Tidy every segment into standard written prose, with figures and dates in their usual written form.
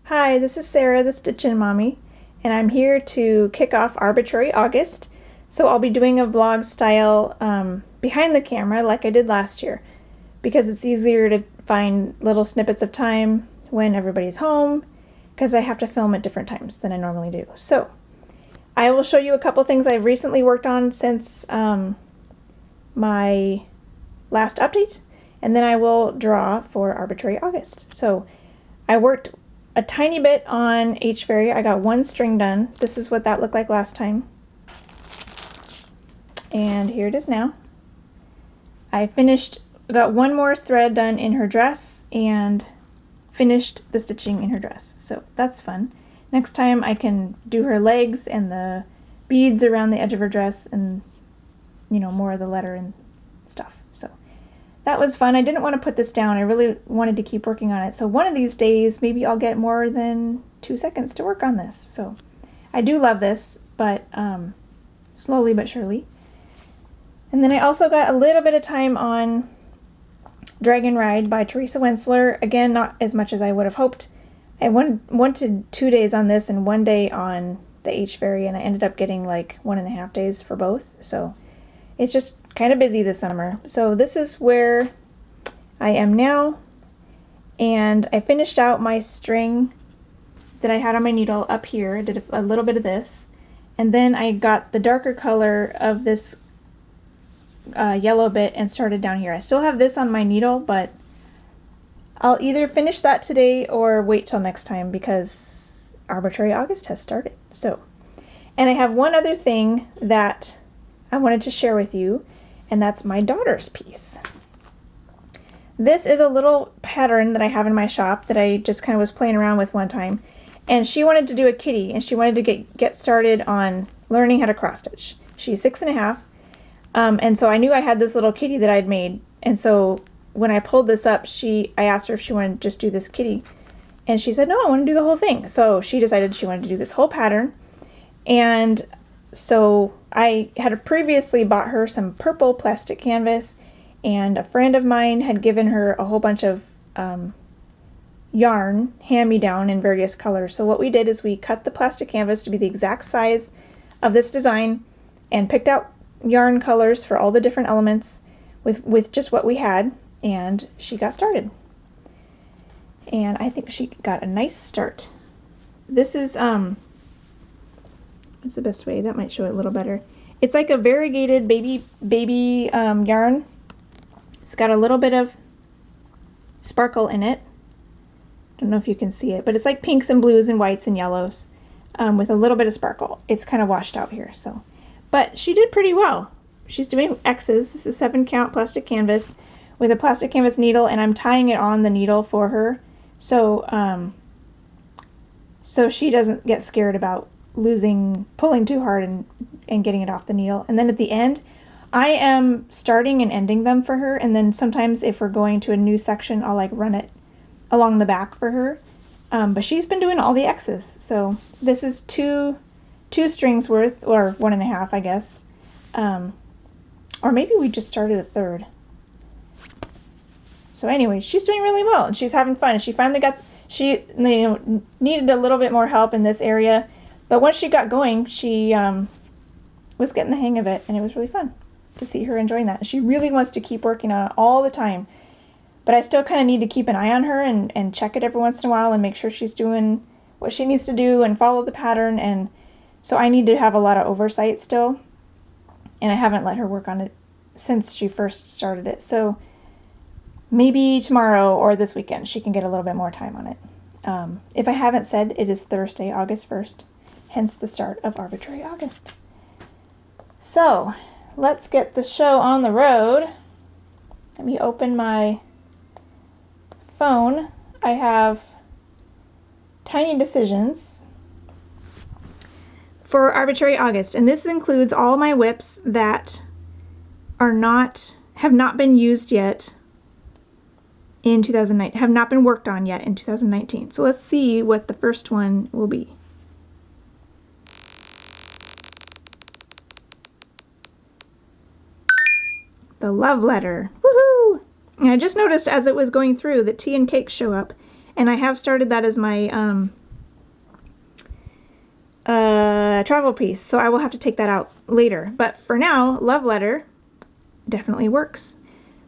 Hi, this is Sarah, the Stitchin Mommy, and I'm here to kick off Arbitrary August. So I'll be doing a vlog style behind the camera like I did last year, because it's easier to find little snippets of time when everybody's home, because I have to film at different times than I normally do. So I will show you a couple things I've recently worked on since my last update, and then I will draw for Arbitrary August. So I worked a tiny bit on H-Fairy. I got one string done. This is what that looked like last time. And here it is now. I got one more thread done in her dress and finished the stitching in her dress. So that's fun. Next time I can do her legs and the beads around the edge of her dress and, you know, more of the letter and stuff. So that was fun. I didn't want to put this down. I really wanted to keep working on it. So one of these days, maybe I'll get more than 2 seconds to work on this. So I do love this, but slowly but surely. And then I also got a little bit of time on Dragon Ride by Teresa Wensler. Again, not as much as I would have hoped. I wanted 2 days on this and 1 day on the H-Fairy, and I ended up getting like 1.5 days for both. So it's just kind of busy this summer. So this is where I am now, and I finished out my string that I had on my needle up here. I did a little bit of this, and then I got the darker color of this yellow bit and started down here. I still have this on my needle, but I'll either finish that today or wait till next time because Arbitrary August has started. So, and I have one other thing that I wanted to share with you, and that's my daughter's piece. This is a little pattern that I have in my shop that I just kind of was playing around with one time, and she wanted to do a kitty, and she wanted to get started on learning how to cross stitch. She's 6.5, and so I knew I had this little kitty that I'd made, and so when I pulled this up, I asked her if she wanted to just do this kitty, and she said, no, I want to do the whole thing. So she decided she wanted to do this whole pattern, and so I had previously bought her some purple plastic canvas, and a friend of mine had given her a whole bunch of yarn hand-me-down in various colors. So what we did is we cut the plastic canvas to be the exact size of this design and picked out yarn colors for all the different elements with just what we had, and she got started. And I think she got a nice start. This is what's the best way? That might show it a little better. It's like a variegated baby yarn. It's got a little bit of sparkle in it. Don't know if you can see it, but it's like pinks and blues and whites and yellows with a little bit of sparkle. It's kind of washed out here, so. But she did pretty well. She's doing X's. This is 7-count plastic canvas with a plastic canvas needle, and I'm tying it on the needle for her, so so she doesn't get scared about pulling too hard and getting it off the needle. And then at the end, I am starting and ending them for her, and then sometimes if we're going to a new section, I'll like run it along the back for her. But she's been doing all the X's, so this is two strings worth, or 1.5, I guess. Or maybe we just started a third. So anyway, she's doing really well, and she's having fun. She finally needed a little bit more help in this area, but once she got going, she was getting the hang of it, and it was really fun to see her enjoying that. She really wants to keep working on it all the time, but I still kind of need to keep an eye on her and check it every once in a while and make sure she's doing what she needs to do and follow the pattern, and so I need to have a lot of oversight still, and I haven't let her work on it since she first started it. So maybe tomorrow or this weekend she can get a little bit more time on it. If I haven't said, it is Thursday, August 1st, hence the start of Arbitrary August. So let's get the show on the road. Let me open my phone. I have Tiny Decisions for Arbitrary August, and this includes all my whips that have not been used yet in 2019, have not been worked on yet in 2019. So let's see what the first one will be. The love letter. Woohoo! And I just noticed as it was going through that tea and cake show up, and I have started that as my travel piece, so I will have to take that out later. But for now, love letter definitely works.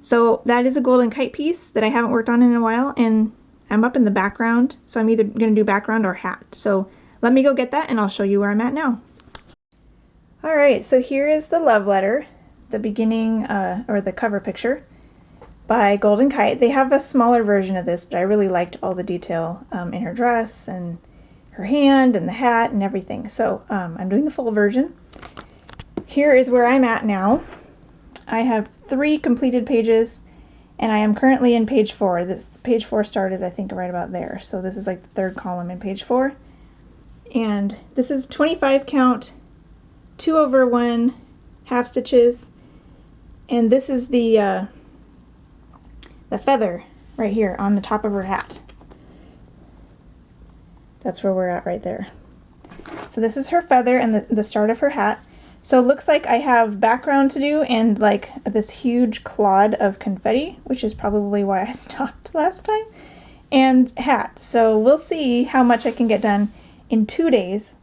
So that is a golden kite piece that I haven't worked on in a while, and I'm up in the background, so I'm either going to do background or hat. So let me go get that and I'll show you where I'm at now. Alright, so here is the love letter, the beginning, or the cover picture by Golden Kite. They have a smaller version of this, but I really liked all the detail in her dress and her hand and the hat and everything. So I'm doing the full version. Here is where I'm at now. I have 3 completed pages, and I am currently in page 4. This page 4 started, I think, right about there. So this is like the 3rd column in page 4. And this is 25 count, 2/1 half stitches, and this is the feather right here on the top of her hat. That's where we're at right there. So this is her feather and the start of her hat. So it looks like I have background to do and like this huge clod of confetti, which is probably why I stopped last time, and hat. So we'll see how much I can get done in 2 days.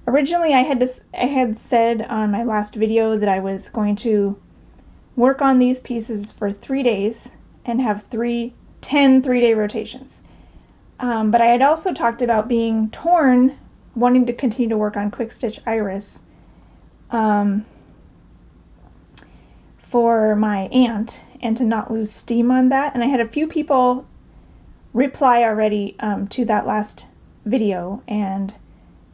Originally I had said on my last video that I was going to work on these pieces for 3 days and have 10 3-day rotations. But I had also talked about being torn, wanting to continue to work on Quick Stitch Iris for my aunt and to not lose steam on that. And I had a few people reply already to that last video and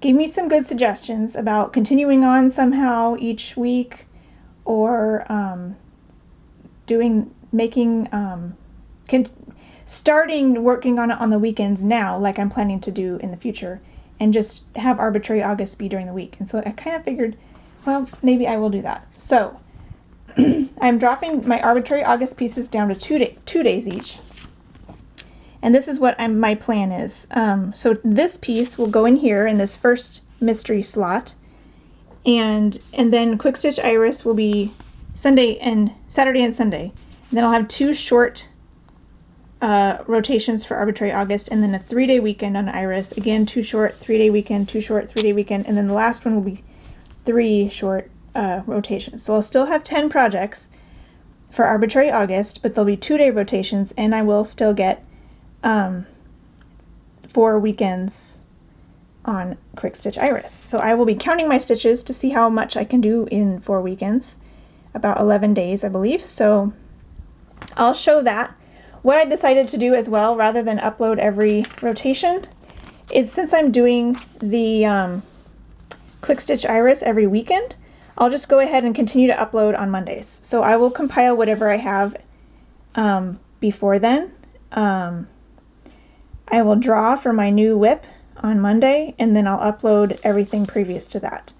gave me some good suggestions about continuing on somehow each week, or starting working on it on the weekends now, like I'm planning to do in the future, and just have Arbitrary August be during the week. And so I kind of figured, well, maybe I will do that. So I'm dropping my Arbitrary August pieces down to 2 days each. And this is what my plan is. So this piece will go in here in this first mystery slot, and then Quick Stitch Iris will be Saturday and Sunday. And then I'll have 2 short rotations for Arbitrary August, and then a 3-day weekend on Iris. Again, 2 short, 3-day weekend, 2 short, 3-day weekend, and then the last one will be 3 short rotations. So I'll still have 10 projects for Arbitrary August, but there'll be 2-day rotations, and I will still get 4 weekends on Quick Stitch Iris. So I will be counting my stitches to see how much I can do in 4 weekends, about 11 days, I believe. So I'll show that. What I decided to do as well, rather than upload every rotation, is since I'm doing the Quick Stitch Iris every weekend, I'll just go ahead and continue to upload on Mondays. So I will compile whatever I have before then. I will draw for my new whip on Monday, and then I'll upload everything previous to that.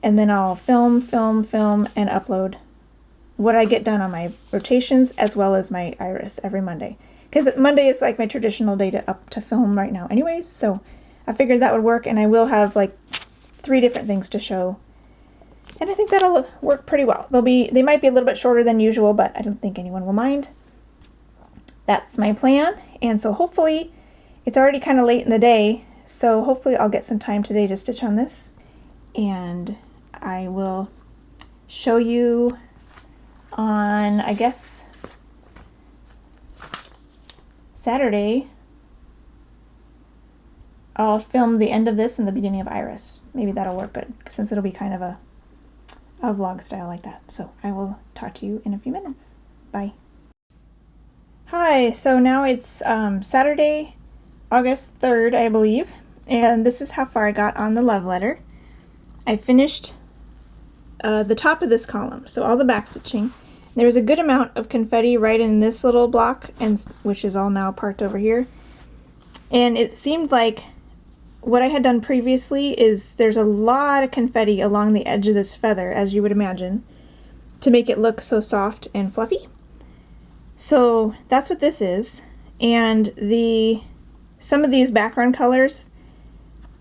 And then I'll film, and upload what I get done on my rotations as well as my Iris every Monday. Because Monday is like my traditional day to film right now anyways, so I figured that would work, and I will have like 3 different things to show. And I think that'll work pretty well. They might be a little bit shorter than usual, but I don't think anyone will mind. That's my plan, and so hopefully it's already kind of late in the day, so hopefully I'll get some time today to stitch on this, and I will show you on, I guess, Saturday. I'll film the end of this and the beginning of Iris. Maybe that'll work good, since it'll be kind of a vlog style like that. So I will talk to you in a few minutes. Bye. Hi, so now it's Saturday, August 3rd, I believe, and this is how far I got on the love letter. I finished the top of this column, so all the back stitching. There was a good amount of confetti right in this little block, and which is all now parked over here. And it seemed like what I had done previously is there's a lot of confetti along the edge of this feather, as you would imagine, to make it look so soft and fluffy. So that's what this is. And some of these background colors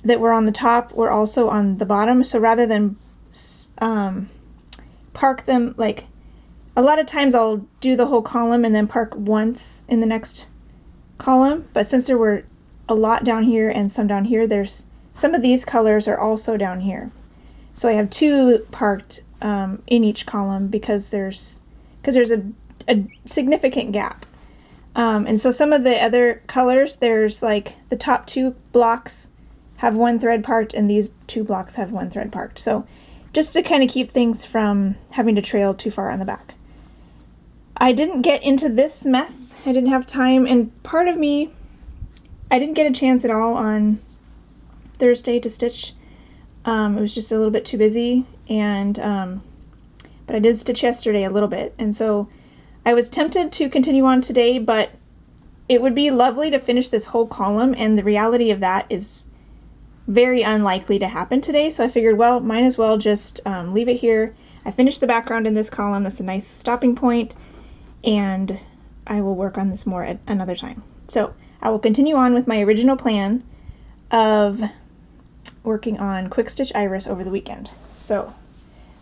that were on the top were also on the bottom. So rather than park them, like a lot of times I'll do the whole column and then park once in the next column, but since there were a lot down here and some down here, there's some of these colors are also down here. So I have two parked in each column because there's a significant gap. And so some of the other colors, there's like the top two blocks have one thread parked and these two blocks have one thread parked. So just to kind of keep things from having to trail too far on the back. I didn't get into this mess. I didn't have time, and part of me, I didn't get a chance at all on Thursday to stitch. It was just a little bit too busy, and but I did stitch yesterday a little bit, and so I was tempted to continue on today, but it would be lovely to finish this whole column, and the reality of that is very unlikely to happen today, so I figured, well, might as well just leave it here. I finished the background in this column. That's a nice stopping point, and I will work on this more at another time. So I will continue on with my original plan of working on Quick Stitch Iris over the weekend. So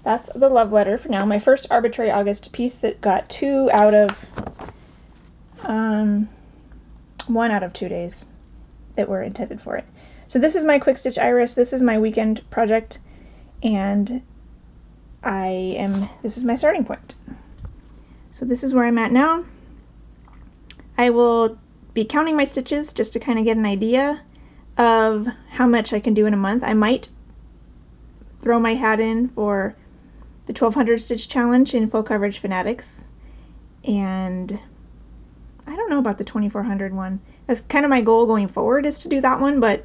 that's the love letter for now. My first Arbitrary August piece that got 2 out of 1 out of 2 days that were intended for it. So this is my Quick Stitch Iris. This is my weekend project, and this is my starting point. So this is where I'm at now. I will be counting my stitches just to kind of get an idea of how much I can do in a month. I might throw my hat in for the 1200 stitch challenge in Full Coverage Fanatics, and I don't know about the 2400 one. That's kind of my goal going forward, is to do that one, but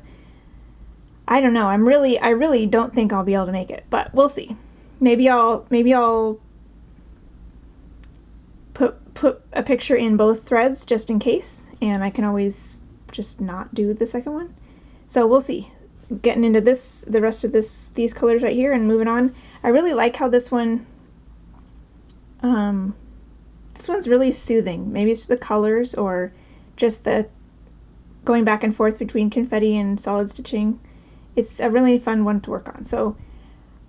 I don't know. I really don't think I'll be able to make it, but we'll see. Maybe I'll put a picture in both threads just in case, and I can always just not do the second one. So we'll see. Getting into the rest of these colors right here and moving on. I really like how this one, this one's really soothing. Maybe it's the colors or just the going back and forth between confetti and solid stitching. It's a really fun one to work on. So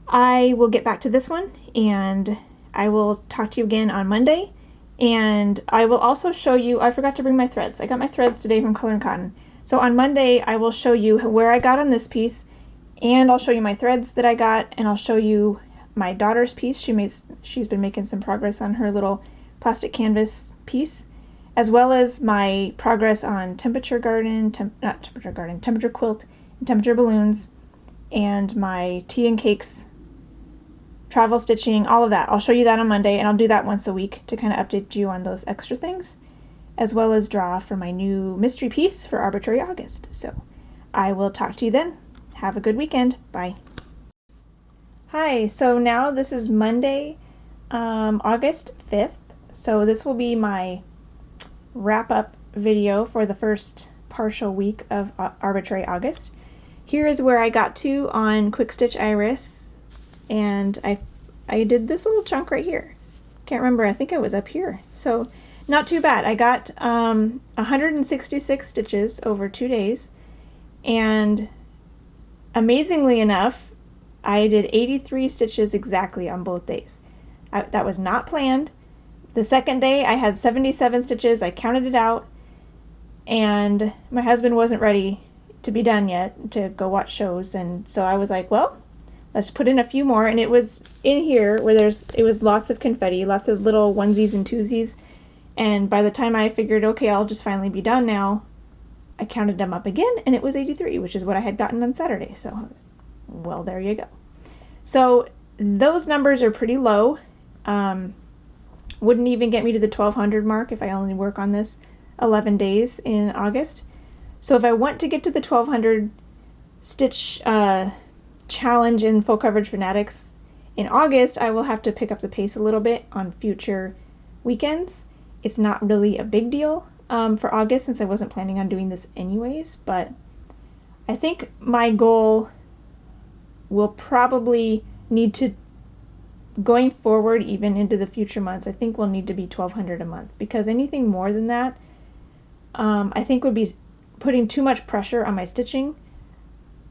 I will get back to this one, and I will talk to you again on Monday. And I will also show you, I forgot to bring my threads. I got my threads today from Color and Cotton. So on Monday, I will show you where I got on this piece, and I'll show you my threads that I got, and I'll show you my daughter's piece. She's been making some progress on her little plastic canvas piece, as well as my progress on temperature quilt and temperature balloons, and my tea and cakes travel stitching, all of that. I'll show you that on Monday, and I'll do that once a week to kind of update you on those extra things, as well as draw for my new mystery piece for Arbitrary August. So I will talk to you then. Have a good weekend. Bye. Hi, so now this is Monday, August 5th. So this will be my wrap-up video for the first partial week of Arbitrary August. Here is where I got to on Quick Stitch Iris, and I did this little chunk right here. Can't remember, I think I was up here. So not too bad. I got 166 stitches over 2 days, and amazingly enough, I did 83 stitches exactly on both days. That was not planned. The second day I had 77 stitches. I counted it out, and my husband wasn't ready to be done yet to go watch shows, and so I was like, well, let's put in a few more. And it was in here where it was lots of confetti, lots of little onesies and twosies, and by the time I figured, okay, I'll just finally be done now, I counted them up again, and it was 83, which is what I had gotten on Saturday. So, well, there you go. So those numbers are pretty low. Wouldn't even get me to the 1200 mark if I only work on this 11 days in August. So if I want to get to the 1200 stitch challenge in Full Coverage Fanatics in August, I will have to pick up the pace a little bit on future weekends. It's not really a big deal for August, since I wasn't planning on doing this anyways, but I think my goal will probably need to, going forward even into the future months, I think we'll need to be 1200 a month, because anything more than that I think would be putting too much pressure on my stitching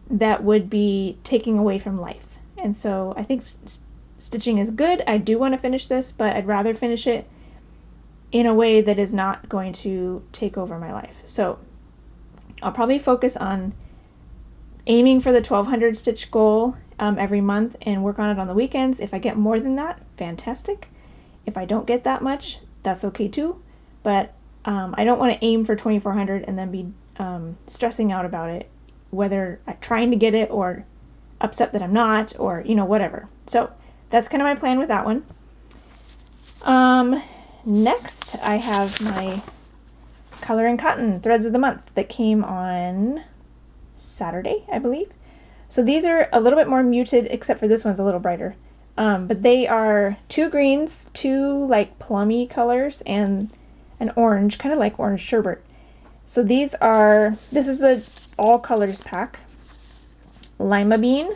that would be taking away from life. And so I think stitching is good. I do want to finish this, but I'd rather finish it in a way that is not going to take over my life. So I'll probably focus on aiming for the 1200 stitch goal every month and work on it on the weekends. If I get more than that, fantastic. If I don't get that much, that's okay too. But I don't want to aim for 2400 and then be stressing out about it, whether I'm trying to get it or upset that I'm not, or whatever. So that's kind of my plan with that one. Next I have my Color and Cotton Threads of the Month that came on Saturday, I believe. So these are a little bit more muted, except for this one's a little brighter. But they are 2 greens, 2 like plummy colors, and an orange, kind of like orange sherbet. So this is the all colors pack. Lima bean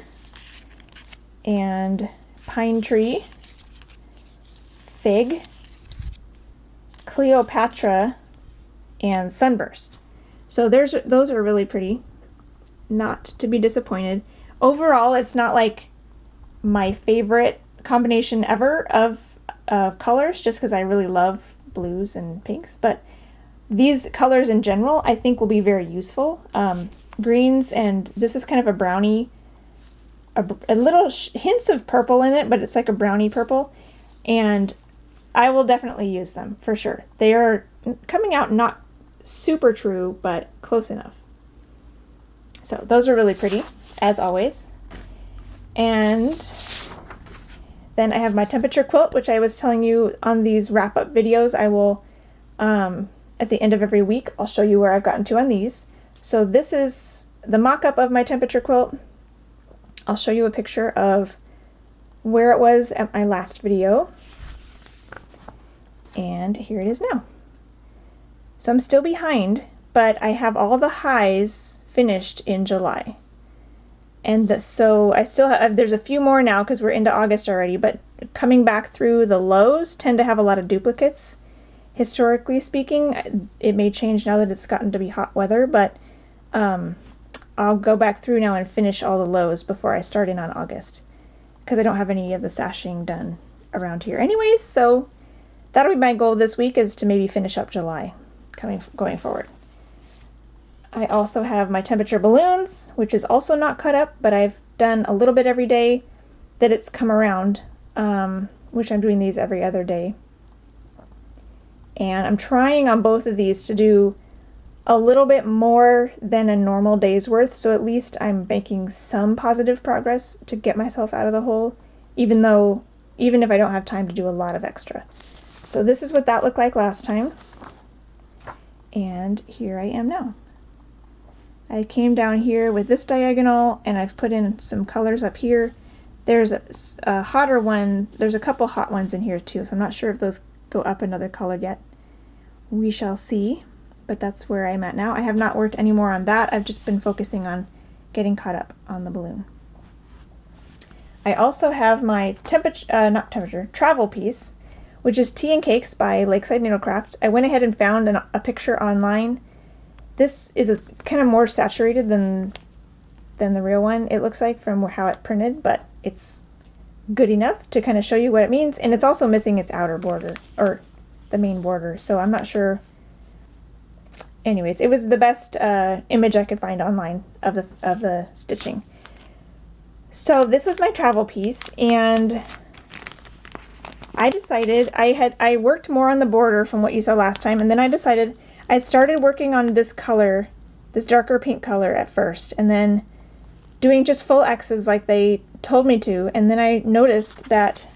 and pine tree, fig, Cleopatra, and sunburst. So those are really pretty, not to be disappointed. Overall, it's not like my favorite combination ever of colors, just because I really love blues and pinks, but these colors in general I think will be very useful. Greens, and this is kind of a brownie, a little hints of purple in it, but it's like a brownie purple, and I will definitely use them for sure. They are coming out not super true, but close enough. So those are really pretty, as always. And then I have my temperature quilt, which I was telling you on these wrap-up videos. I will, at the end of every week, I'll show you where I've gotten to on these. So this is the mock-up of my temperature quilt. I'll show you a picture of where it was at my last video. And here it is now. So I'm still behind, but I have all the highs finished in July. And so I still have, there's a few more now because we're into August already, but coming back through the lows tend to have a lot of duplicates. Historically speaking, it may change now that it's gotten to be hot weather, but I'll go back through now and finish all the lows before I start in on August, because I don't have any of the sashing done around here anyways. So that'll be my goal this week, is to maybe finish up July going forward. I also have my temperature balloons, which is also not cut up, but I've done a little bit every day that it's come around, which I'm doing these every other day. And I'm trying on both of these to do a little bit more than a normal day's worth, so at least I'm making some positive progress to get myself out of the hole, even if I don't have time to do a lot of extra. So this is what that looked like last time. And here I am now. I came down here with this diagonal, and I've put in some colors up here. There's a hotter one. There's a couple hot ones in here too, so I'm not sure if those go up another color yet. We shall see, but that's where I'm at now. I have not worked any more on that. I've just been focusing on getting caught up on the balloon. I also have my travel piece, which is Tea and Cakes by Lakeside Needlecraft. I went ahead and found a picture online. This is kind of more saturated than the real one, it looks like, from how it printed, but it's good enough to kind of show you what it means. And it's also missing its outer border, or the main border, so I'm not sure. Anyways, it was the best image I could find online of the stitching. So this was my travel piece, and I decided I worked more on the border from what you saw last time, and then I decided I started working on this color, this darker pink color at first, and then doing just full X's like they told me to, and then I noticed that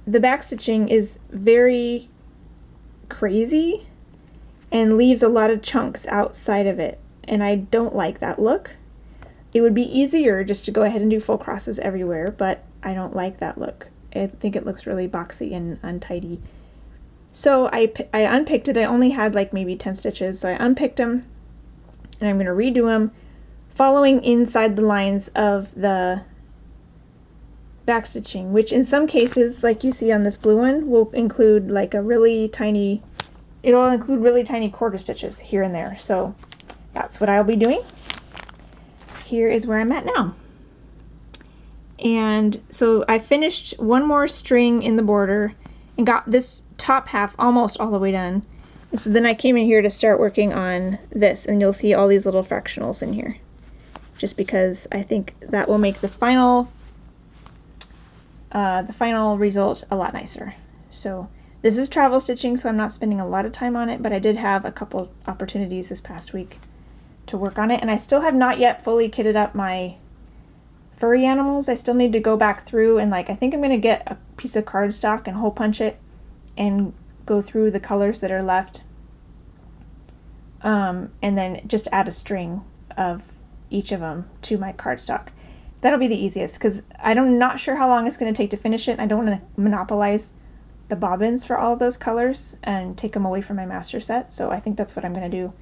the back stitching is very crazy and leaves a lot of chunks outside of it, and I don't like that look. It would be easier just to go ahead and do full crosses everywhere, but I don't like that look. I think it looks really boxy and untidy. So I unpicked it. I only had like maybe 10 stitches, so I unpicked them, and I'm going to redo them, following inside the lines of the back stitching, which in some cases, like you see on this blue one, will include like it'll include really tiny quarter stitches here and there. So that's what I'll be doing. Here is where I'm at now. And so I finished one more string in the border and got this top half almost all the way done. And so then I came in here to start working on this, and you'll see all these little fractionals in here. just because I think that will make the final result a lot nicer. So this is travel stitching, so I'm not spending a lot of time on it, but I did have a couple opportunities this past week to work on it, and I still have not yet fully kitted up my furry animals. I still need to go back through and I think I'm going to get a piece of cardstock and hole punch it and go through the colors that are left, and then just add a string of each of them to my cardstock. That'll be the easiest because I'm not sure how long it's going to take to finish it. I don't want to monopolize the bobbins for all of those colors and take them away from my master set, so I think that's what I'm going to do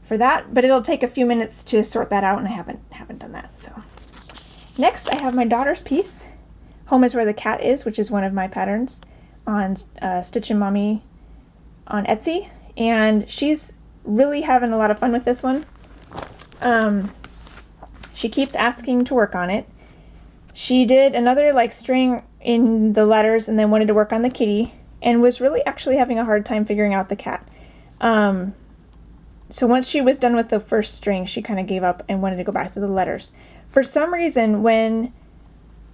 for that, but it'll take a few minutes to sort that out, and I haven't done that. So next I have my daughter's piece, Home is Where the Cat Is, which is one of my patterns on Stitchin Mommy on Etsy, and she's really having a lot of fun with this one. She keeps asking to work on it. She did another string in the letters and then wanted to work on the kitty and was really actually having a hard time figuring out the cat. So once she was done with the first string, she kind of gave up and wanted to go back to the letters. For some reason, when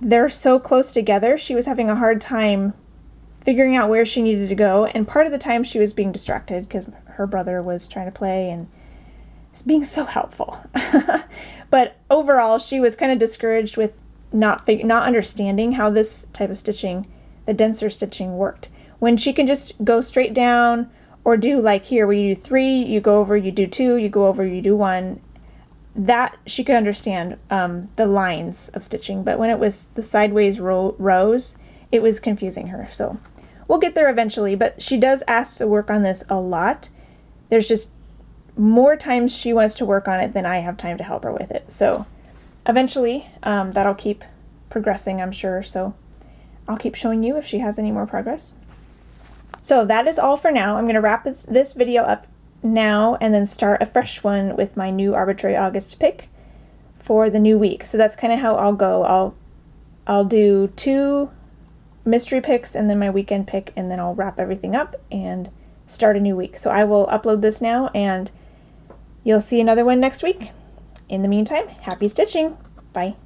they're so close together, she was having a hard time figuring out where she needed to go, and part of the time she was being distracted because her brother was trying to play and being so helpful. But overall, she was kind of discouraged with not understanding how this type of stitching, the denser stitching, worked. When she can just go straight down or do here where you do 3, you go over, you do 2, you go over, you do 1, that she could understand the lines of stitching. But when it was the sideways rows, it was confusing her. So we'll get there eventually, but she does ask to work on this a lot. There's just more times she wants to work on it than I have time to help her with it. So eventually that'll keep progressing, I'm sure. So I'll keep showing you if she has any more progress. So that is all for now. I'm going to wrap this video up now and then start a fresh one with my new Arbitrary August pick for the new week. So that's kind of how I'll go. I'll do 2 mystery picks and then my weekend pick, and then I'll wrap everything up and start a new week. So I will upload this now and you'll see another one next week. In the meantime, happy stitching. Bye.